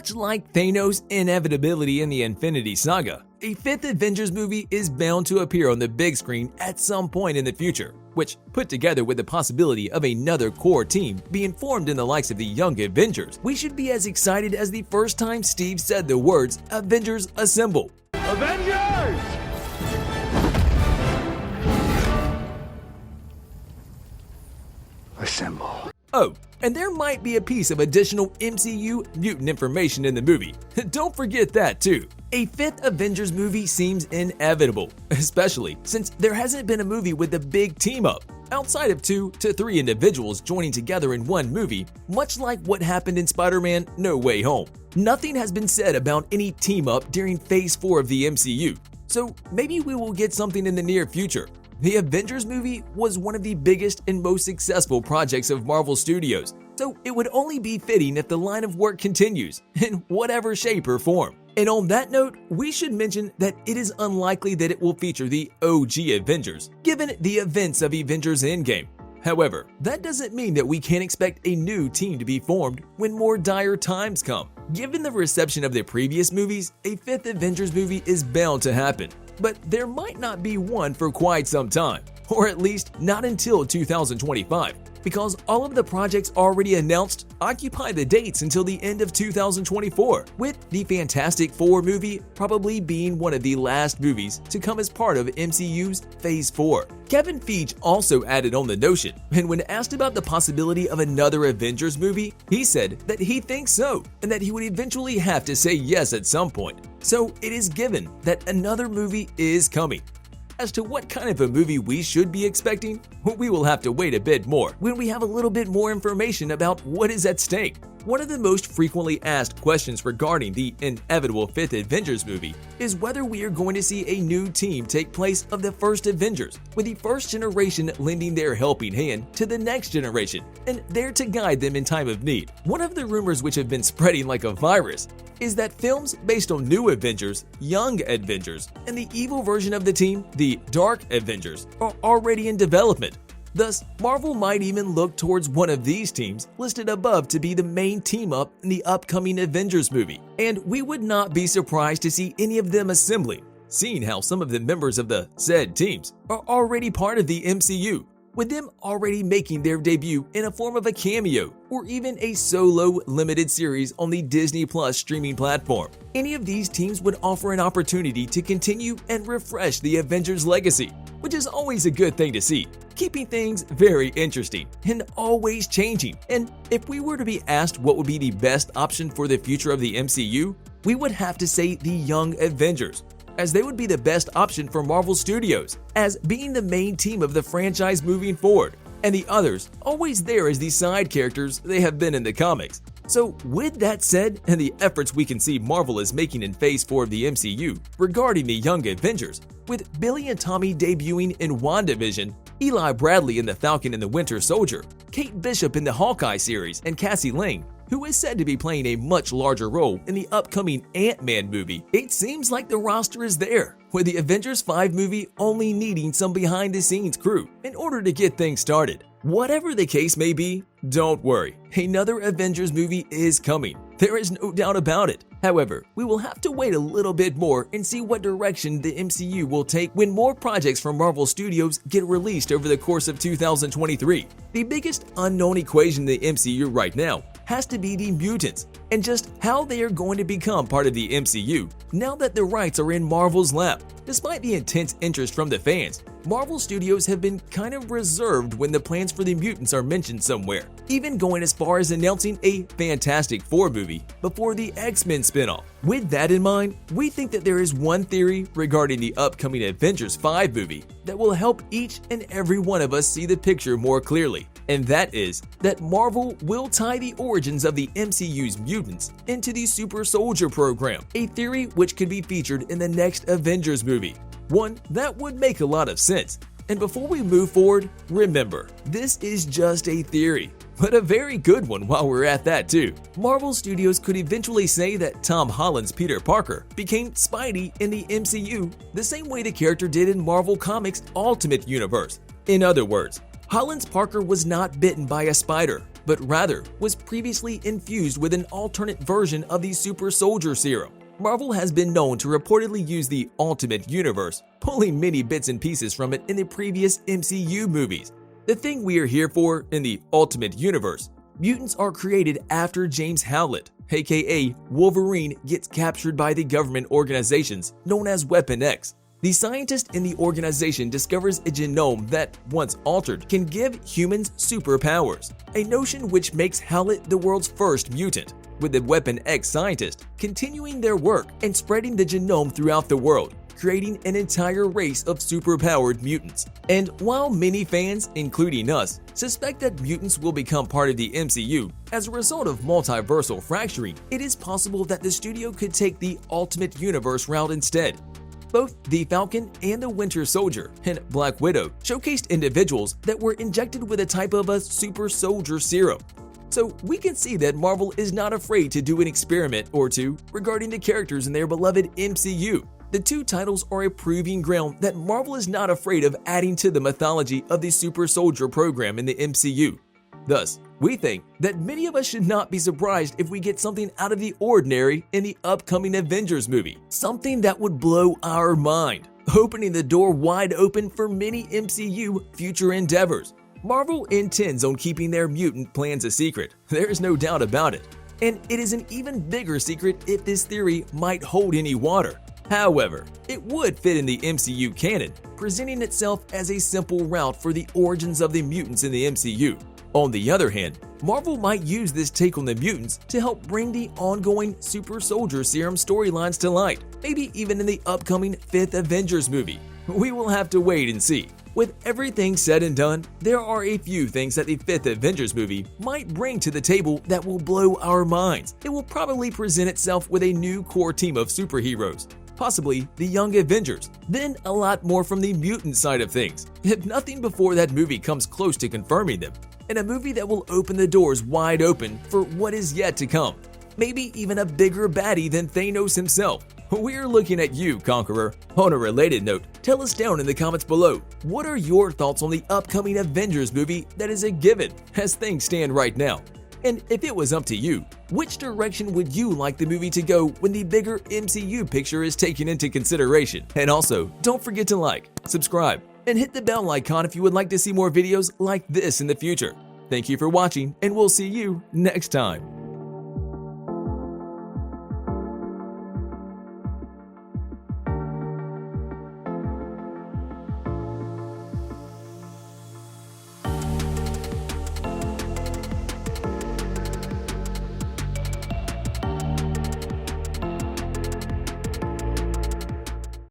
Much like Thanos' inevitability in the Infinity Saga, a fifth Avengers movie is bound to appear on the big screen at some point in the future, which, put together with the possibility of another core team being formed in the likes of the Young Avengers, we should be as excited as the first time Steve said the words Avengers Assemble. Avengers! Assemble. Oh, and there might be a piece of additional MCU mutant information in the movie. Don't forget that too. A fifth Avengers movie seems inevitable, especially since there hasn't been a movie with a big team up. Outside of 2 to 3 individuals joining together in one movie, much like what happened in Spider-Man No Way Home. Nothing has been said about any team up during Phase 4 of the MCU, so maybe we will get something in the near future. The Avengers movie was one of the biggest and most successful projects of Marvel Studios, so it would only be fitting if the line of work continues, in whatever shape or form. And on that note, we should mention that it is unlikely that it will feature the OG Avengers, given the events of Avengers Endgame. However, that doesn't mean that we can't expect a new team to be formed when more dire times come. Given the reception of the previous movies, a fifth Avengers movie is bound to happen. But there might not be one for quite some time, or at least not until 2025, because all of the projects already announced occupy the dates until the end of 2024, with the Fantastic Four movie probably being one of the last movies to come as part of MCU's Phase 4. Kevin Feige also added on the notion, and when asked about the possibility of another Avengers movie, he said that he thinks so, and that he would eventually have to say yes at some point. So it is given that another movie is coming. As to what kind of a movie we should be expecting, we will have to wait a bit more when we have a little bit more information about what is at stake. One of the most frequently asked questions regarding the inevitable fifth Avengers movie is whether we are going to see a new team take place of the first Avengers, with the first generation lending their helping hand to the next generation and there to guide them in time of need. One of the rumors which have been spreading like a virus is that films based on New Avengers, Young Avengers, and the evil version of the team, the Dark Avengers, are already in development. Thus, Marvel might even look towards one of these teams listed above to be the main team-up in the upcoming Avengers movie, and we would not be surprised to see any of them assembling, seeing how some of the members of the said teams are already part of the MCU, with them already making their debut in a form of a cameo or even a solo limited series on the Disney Plus streaming platform. Any of these teams would offer an opportunity to continue and refresh the Avengers legacy, which is always a good thing to see, keeping things very interesting and always changing. And if we were to be asked what would be the best option for the future of the MCU, we would have to say the Young Avengers, as they would be the best option for Marvel Studios, as being the main team of the franchise moving forward, and the others always there as the side characters they have been in the comics. So with that said, and the efforts we can see Marvel is making in Phase 4 of the MCU regarding the Young Avengers, with Billy and Tommy debuting in WandaVision, Eli Bradley in The Falcon and the Winter Soldier, Kate Bishop in the Hawkeye series, and Cassie Lang, who is said to be playing a much larger role in the upcoming Ant-Man movie, it seems like the roster is there, with the Avengers 5 movie only needing some behind-the-scenes crew in order to get things started. Whatever the case may be, don't worry, another Avengers movie is coming. There is no doubt about it. However, we will have to wait a little bit more and see what direction the MCU will take when more projects from Marvel Studios get released over the course of 2023. The biggest unknown equation in the MCU right now has to be the mutants, and just how they are going to become part of the MCU now that the rights are in Marvel's lap. Despite the intense interest from the fans, Marvel Studios have been kind of reserved when the plans for the mutants are mentioned somewhere, even going as far as announcing a Fantastic Four movie before the X-Men spinoff. With that in mind, we think that there is one theory regarding the upcoming Avengers 5 movie that will help each and every one of us see the picture more clearly, and that is that Marvel will tie the origins of the MCU's mutants into the Super Soldier program, a theory which could be featured in the next Avengers movie. One that would make a lot of sense. And before we move forward, remember, this is just a theory, but a very good one while we're at that too. Marvel Studios could eventually say that Tom Holland's Peter Parker became Spidey in the MCU the same way the character did in Marvel Comics' Ultimate Universe. In other words, Holland's Parker was not bitten by a spider, but rather was previously infused with an alternate version of the super soldier serum. Marvel has been known to reportedly use the Ultimate Universe, pulling many bits and pieces from it in the previous MCU movies. The thing we are here for in the Ultimate Universe, mutants are created after James Howlett, aka Wolverine, gets captured by the government organizations known as Weapon X. The scientist in the organization discovers a genome that, once altered, can give humans superpowers, a notion which makes Howlett the world's first mutant, with the Weapon X scientist continuing their work and spreading the genome throughout the world, creating an entire race of superpowered mutants. And while many fans, including us, suspect that mutants will become part of the MCU as a result of multiversal fracturing, it is possible that the studio could take the Ultimate Universe route instead. Both the Falcon and the Winter Soldier and Black Widow showcased individuals that were injected with a type of a super soldier serum. So we can see that Marvel is not afraid to do an experiment or two regarding the characters in their beloved MCU. The two titles are a proving ground that Marvel is not afraid of adding to the mythology of the super soldier program in the MCU. Thus, we think that many of us should not be surprised if we get something out of the ordinary in the upcoming Avengers movie, something that would blow our mind, opening the door wide open for many MCU future endeavors. Marvel intends on keeping their mutant plans a secret, there's no doubt about it, and it is an even bigger secret if this theory might hold any water. However, it would fit in the MCU canon, presenting itself as a simple route for the origins of the mutants in the MCU. On the other hand, Marvel might use this take on the mutants to help bring the ongoing super soldier serum storylines to light, maybe even in the upcoming 5th Avengers movie. We will have to wait and see. With everything said and done, there are a few things that the 5th Avengers movie might bring to the table that will blow our minds. It will probably present itself with a new core team of superheroes, possibly the Young Avengers, then a lot more from the mutant side of things, if nothing before that movie comes close to confirming them, and a movie that will open the doors wide open for what is yet to come. Maybe even a bigger baddie than Thanos himself. We're looking at you, Conqueror. On a related note, tell us down in the comments below, what are your thoughts on the upcoming Avengers movie that is a given as things stand right now? And if it was up to you, which direction would you like the movie to go when the bigger MCU picture is taken into consideration? And also, don't forget to like, subscribe, and hit the bell icon if you would like to see more videos like this in the future. Thank you for watching, and we'll see you next time.